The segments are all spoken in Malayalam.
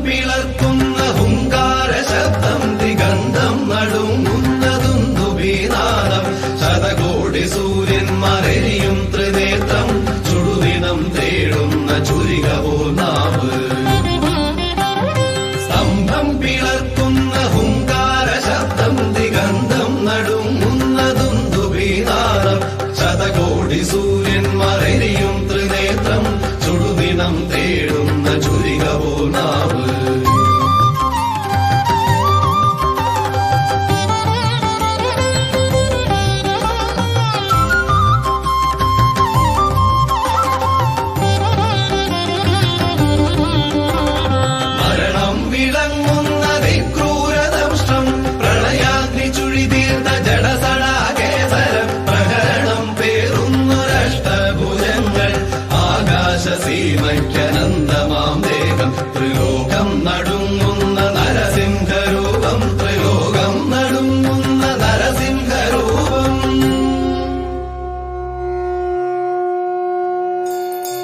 പിളർക്കുന്ന ഹുങ്കാര ശബ്ദം ദിഗന്ധം നടുങ്ങുന്നതും ദുബീനാദം ശതകോടി സൂര്യന്മാരെരിയും ത്രിനേത്രം ചുടുദിനം തേടുന്ന ചുരികവോ നാവ് സ്തംഭം പിളർക്കുന്ന ഹുങ്കാര ശബ്ദം ദിഗന്ധം നടുങ്ങുന്നതും ദുബീനാദം ശതകോടി സൂര്യന്മാരെരിയും ത്രിനേത്രം ചുടുദിനം തേടുന്ന ചുരികവോ നാവ് മരണം വിളങ്ങുന്നതി ക്രൂരദംഷ്ടം പ്രളയാഗ്നി ചുഴിതീർന്ന ജഡസടാകേസരം പ്രകരണം പേറുന്നൊരഷ്ടഭുജങ്ങൾ ആകാശസീമയ്ക്കനന്തമാം ദേഹം ത്രിലോകം നടുങ്ങുന്ന നരസിംഹരൂപം ത്രിലോകം നടുങ്ങുന്ന നരസിംഹരൂപം.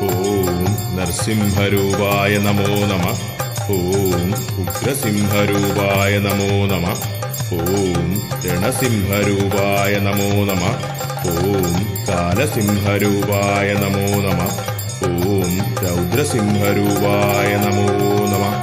ഓം നരസിംഹരൂപായ നമോ നമഃ. ഓം ഉഗ്രസിംഹരൂപായ നമോ നമഃ. ഓം രണസിംഹരൂപായ നമോ നമഃ. ഓം കാലസിംഹരൂപായ നമോ നമഃ. ഓം രൗദ്രസിംഹരൂപായ നമോ നമഃ.